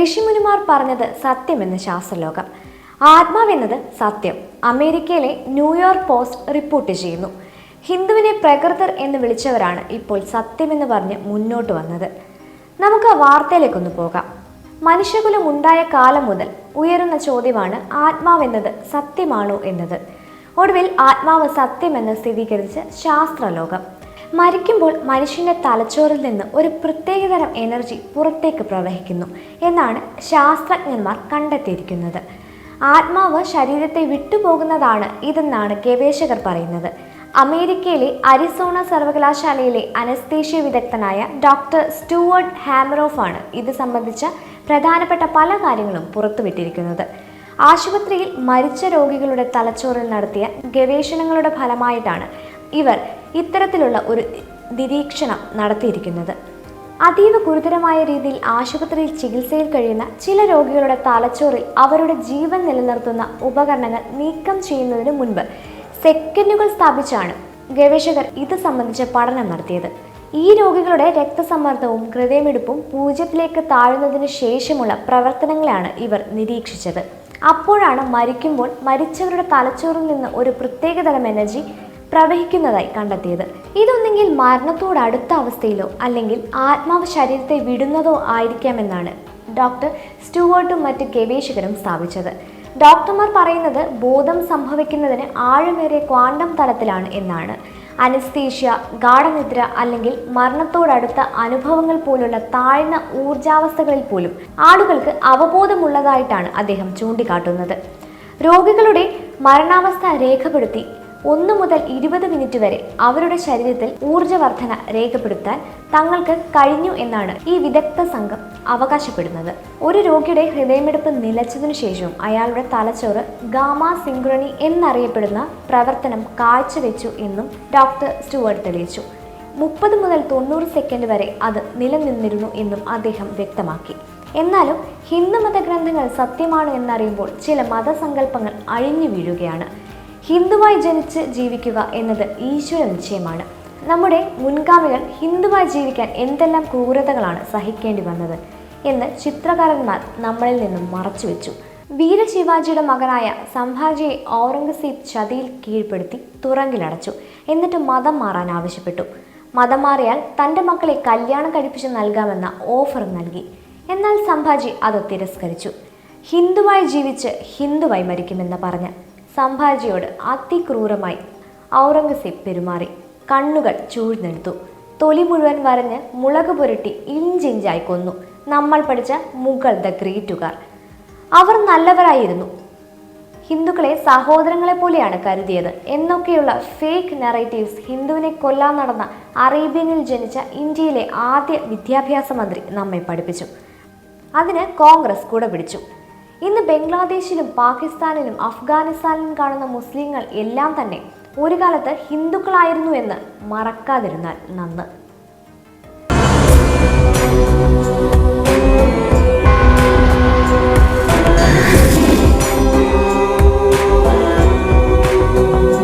ഋഷിമുനിമാർ പറഞ്ഞത് സത്യമെന്ന് ശാസ്ത്രലോകം. ആത്മാവെന്നത് സത്യം. അമേരിക്കയിലെ ന്യൂയോർക്ക് പോസ്റ്റ് റിപ്പോർട്ട് ചെയ്യുന്നു. ഹിന്ദുവിനെ പ്രകൃതർ എന്ന് വിളിച്ചവരാണ് ഇപ്പോൾ സത്യമെന്ന് പറഞ്ഞ് മുന്നോട്ട് വന്നത്. നമുക്ക് വാർത്തയിലേക്കൊന്ന് പോകാം. മനുഷ്യകുലം ഉണ്ടായ കാലം മുതൽ ഉയരുന്ന ചോദ്യമാണ് ആത്മാവെന്നത് സത്യമാണോ എന്നത്. ഒടുവിൽ ആത്മാവ് സത്യമെന്ന് സ്ഥിരീകരിച്ച് ശാസ്ത്രലോകം. മരിക്കുമ്പോൾ മനുഷ്യന്റെ തലച്ചോറിൽ നിന്ന് ഒരു പ്രത്യേകതരം എനർജി പുറത്തേക്ക് പ്രവഹിക്കുന്നു എന്നാണ് ശാസ്ത്രജ്ഞന്മാർ കണ്ടെത്തിയിരിക്കുന്നത്. ആത്മാവ് ശരീരത്തെ വിട്ടുപോകുന്നതാണ് ഇതെന്നാണ് ഗവേഷകർ പറയുന്നത്. അമേരിക്കയിലെ അരിസോണ സർവകലാശാലയിലെ അനസ്തേഷ്യ വിദഗ്ധനായ ഡോക്ടർ സ്റ്റുവർട്ട് ഹാമറോഫ് ആണ് ഇത് സംബന്ധിച്ച പ്രധാനപ്പെട്ട പല കാര്യങ്ങളും പുറത്തുവിട്ടിരിക്കുന്നത്. ആശുപത്രിയിൽ മരിച്ച രോഗികളുടെ തലച്ചോറിൽ നടത്തിയ ഗവേഷണങ്ങളുടെ ഫലമായിട്ടാണ് ഇവർ ഇത്തരത്തിലുള്ള ഒരു നിരീക്ഷണം നടത്തിയിരിക്കുന്നത്. അതീവ ഗുരുതരമായ രീതിയിൽ ആശുപത്രിയിൽ ചികിത്സയിൽ കഴിയുന്ന ചില രോഗികളുടെ തലച്ചോറിൽ അവരുടെ ജീവൻ നിലനിർത്തുന്ന ഉപകരണങ്ങൾ നീക്കം ചെയ്യുന്നതിന് മുൻപ് സെക്കൻഡുകൾ സ്ഥാപിച്ചാണ് ഗവേഷകർ ഇത് സംബന്ധിച്ച പഠനം നടത്തിയത്. ഈ രോഗികളുടെ രക്തസമ്മർദ്ദവും ഹൃദയമിടിപ്പും 0 താഴുന്നതിന് ശേഷമുള്ള പ്രവർത്തനങ്ങളാണ് ഇവർ നിരീക്ഷിച്ചത്. അപ്പോഴാണ് മരിക്കുമ്പോൾ മരിച്ചവരുടെ തലച്ചോറിൽ നിന്ന് ഒരു പ്രത്യേകതരം എനർജി പ്രവഹിക്കുന്നതായി കണ്ടെത്തിയത്. ഇതൊന്നെങ്കിൽ മരണത്തോടടുത്ത അവസ്ഥയിലോ അല്ലെങ്കിൽ ആത്മാവ് ശരീരത്തെ വിടുന്നതോ ആയിരിക്കാമെന്നാണ് ഡോക്ടർ സ്റ്റുവർട്ടും മറ്റ് ഗവേഷകരും സ്ഥാപിച്ചത്. ഡോക്ടർമാർ പറയുന്നത് ബോധം സംഭവിക്കുന്നതിന് ആഴമേറിയ ക്വാണ്ടം തലത്തിലാണ് എന്നാണ്. അനസ്തീഷ്യ, ഗാഢനിദ്ര അല്ലെങ്കിൽ മരണത്തോടടുത്ത അനുഭവങ്ങൾ പോലുള്ള താഴ്ന്ന ഊർജാവസ്ഥകളിൽ പോലും ആളുകൾക്ക് അവബോധമുള്ളതായിട്ടാണ് അദ്ദേഹം ചൂണ്ടിക്കാട്ടുന്നത്. രോഗികളുടെ മരണാവസ്ഥ രേഖപ്പെടുത്തി 1 മുതൽ 20 മിനിറ്റ് വരെ അവരുടെ ശരീരത്തിൽ ഊർജ്ജവർദ്ധന രേഖപ്പെടുത്താൻ തങ്ങൾക്ക് കഴിഞ്ഞു എന്നാണ് ഈ വിദഗ്ധ സംഘം അവകാശപ്പെടുന്നത്. ഒരു രോഗിയുടെ ഹൃദയമിടിപ്പ് നിലച്ചതിനു ശേഷവും അയാളുടെ തലച്ചോറ് ഗാമ സിങ്ക്രണി എന്നറിയപ്പെടുന്ന പ്രവർത്തനം കാഴ്ചവെച്ചു എന്നും ഡോക്ടർ സ്റ്റുവർട്ട് തെളിയിച്ചു. 30 മുതൽ 90 സെക്കൻഡ് വരെ അത് നിലനിന്നിരുന്നു എന്നും അദ്ദേഹം വ്യക്തമാക്കി. എന്നാലും ഹിന്ദു മതഗ്രന്ഥങ്ങൾ സത്യമാണ് എന്നറിയുമ്പോൾ ചില മതസങ്കല്പങ്ങൾ അഴിഞ്ഞു വീഴുകയാണ്. ഹിന്ദുവായി ജനിച്ച് ജീവിക്കുക എന്നത് ഈശ്വര നിശ്ചയമാണ്. നമ്മുടെ മുൻഗാമികൾ ഹിന്ദുവായി ജീവിക്കാൻ എന്തെല്ലാം ക്രൂരതകളാണ് സഹിക്കേണ്ടി വന്നത് എന്ന് ചിത്രകാരന്മാർ നമ്മളിൽ നിന്നും മറച്ചുവെച്ചു. വീരശിവാജിയുടെ മകനായ സംഭാജിയെ ഔറംഗസീബ് ചതിയിൽ കീഴ്പ്പെടുത്തി തുറങ്കിലടച്ചു. എന്നിട്ട് മതം മാറാൻ ആവശ്യപ്പെട്ടു. മതം മാറിയാൽ തൻ്റെ മക്കളെ കല്യാണം കഴിപ്പിച്ച് നൽകാമെന്ന ഓഫർ നൽകി. എന്നാൽ സംഭാജി അത് തിരസ്കരിച്ചു. ഹിന്ദുവായി ജീവിച്ച് ഹിന്ദുവായി മരിക്കുമെന്ന് പറഞ്ഞ് സംഭാജിയോട് അതിക്രൂരമായി ഔറംഗസീബ് പെരുമാറി. കണ്ണുകൾ ചൂഴ്ന്നെടുത്തു, തൊലി മുഴുവൻ വരഞ്ഞ് മുളക് പുരട്ടി ഇഞ്ചിഞ്ചായി കൊന്നു. നമ്മൾ പഠിച്ച മുഗൾ ദ ഗ്രേറ്റുകാർ. അവർ നല്ലവരായിരുന്നു, ഹിന്ദുക്കളെ സഹോദരങ്ങളെ പോലെയാണ് കരുതിയത് എന്നൊക്കെയുള്ള ഫേക്ക് നറേറ്റീവ്സ് ഹിന്ദുവിനെ കൊല്ലാൻ നടന്ന അറേബ്യനിൽ ജനിച്ച ഇന്ത്യയിലെ ആദ്യ വിദ്യാഭ്യാസ മന്ത്രി നമ്മെ പഠിപ്പിച്ചു. അതിന് കോൺഗ്രസ് കൂടെ പിടിച്ചു. ഇന്ന് ബംഗ്ലാദേശിലും പാകിസ്ഥാനിലും അഫ്ഗാനിസ്ഥാനിലും കാണുന്ന മുസ്ലിങ്ങൾ എല്ലാം തന്നെ ഒരു കാലത്ത് ഹിന്ദുക്കളായിരുന്നു എന്ന് മറക്കാതിരുന്നാൽ നന്ന്.